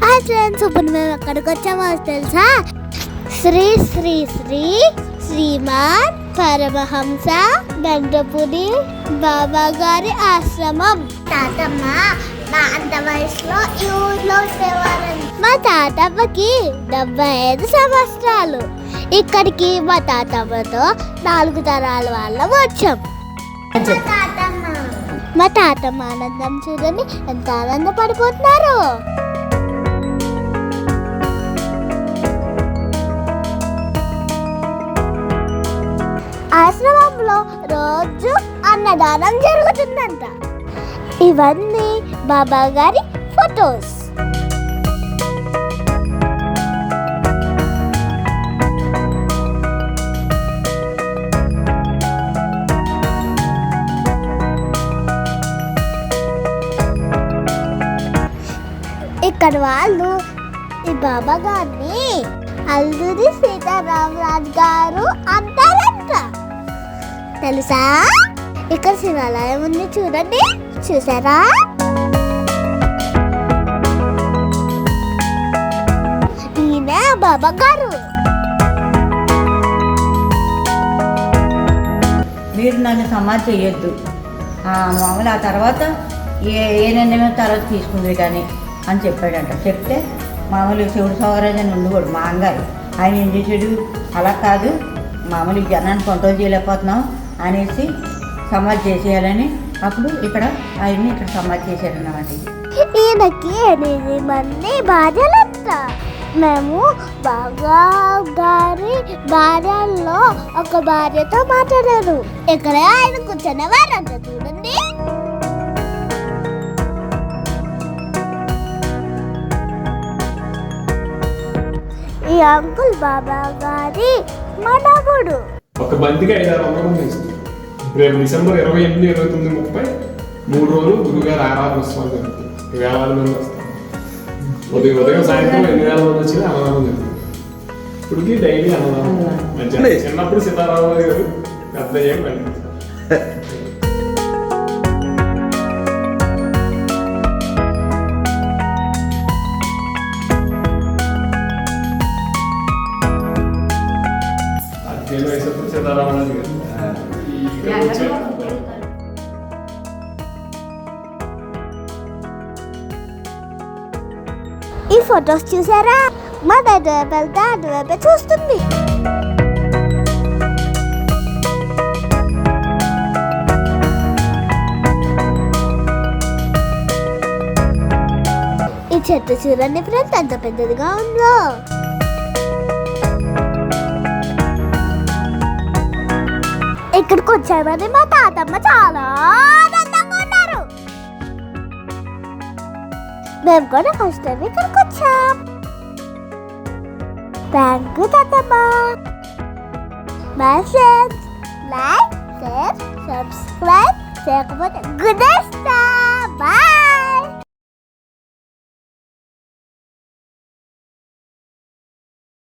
Hi friends, ఇప్పుడు మేము ఎక్కడికి వచ్చామో తెలుసా? శ్రీ శ్రీ శ్రీ శ్రీమాన్ పరమహంస దండపురి బాబా గారి ఆశ్రమం. తాతమ్మ మా అంత వయసులో ఈ ఊర్లో ఉండేవారండి. మా తాతమ్మకి 75 సంవత్సరాలు. ఇక్కడికి మా తాతమ్మతో 4 తరాల వాళ్ళం వచ్చాం. మా తాతమ్మ ఆనందం చూడండి, ఎంత ఆనందపడిపోతున్నారు. ఆశ్రమంలో రోజు అన్నదానం జరుగుతుందంట. ఇవన్నీ బాబా గారి ఫొటోస్. ఇక్కడ వాళ్ళు ఈ బాబా గారిని అల్లూరి సీతారామరాజు గారు అంటారంట. తెలుసా? ఇక్కడ శివాలయం ఉంది చూడండి, చూసారా? ఈయన బాబా గారు. మీరు నన్ను సమాధి చేయొద్దు, మామూలు ఆ తర్వాత ఏ నిర్ణయం తర్వాత తీసుకుంది కానీ అని చెప్పాడంట. చెప్తే మామూలు శివుడు సౌరాజన్ ఉండకూడదు మా అంగారు. ఆయన ఏం చేసాడు, అలా కాదు మామూలు జనాన్ని కంట్రోల్ చేయలేకపోతున్నాం అనేసి సమాధి చేసేయాలని అప్పుడు ఇక్కడ ఆయన్ని ఇక్కడ సమాధి చేశారన్నమాట. ఈయనకి 8 మంది భార్యలంట. మేము బాగా గారి భార్యల్లో ఒక భార్యతో మాట్లాడారు. ఇక్కడ ఆయన కూర్చునేవారంట చూడండి. ఈ అంకుల్ బాబా గారి మనవడు. ఒక బంతికి 500-600 మంది ఇస్తుంది. రేపు డిసెంబర్ 28, 29, 30 3 రోజులు గురుగారు ఆరాధన ఉత్సవాలు జరుగుతుంది. వేలాది మంది వస్తారు. ఉదయం సాయంత్రం 8,000 మంది వచ్చి అన్నదానం జరుగుతుంది. ఇప్పటికి డైలీ అన్నదానం. మంచిగా చిన్నప్పుడు సీతారామరాజు గారు, పెద్ద అయ్యాక వెళ్ళి వయసప్పుడు సీతారామరాజు గారు ఈ ఫొటోస్ చూసారా? మా దగ్గర వెళ్తే అటువైపే చూస్తుంది. ఈ చెట్టు చూడండి ఫ్రెండ్స్, ఎంత పెద్దదిగా ఉందో. ఇక్కడికి వచ్చామని మా తాతమ్మ చాలా ఆనందంగా ఉన్నారు. మేము కూడా ఫస్ట్ టైం ఇక్కడికి వచ్చాం. థ్యాంక్ యూ తాతమ్మ. My friends, like, share, subscribe చేయకపోతే గుడ్ డే. బాయ్.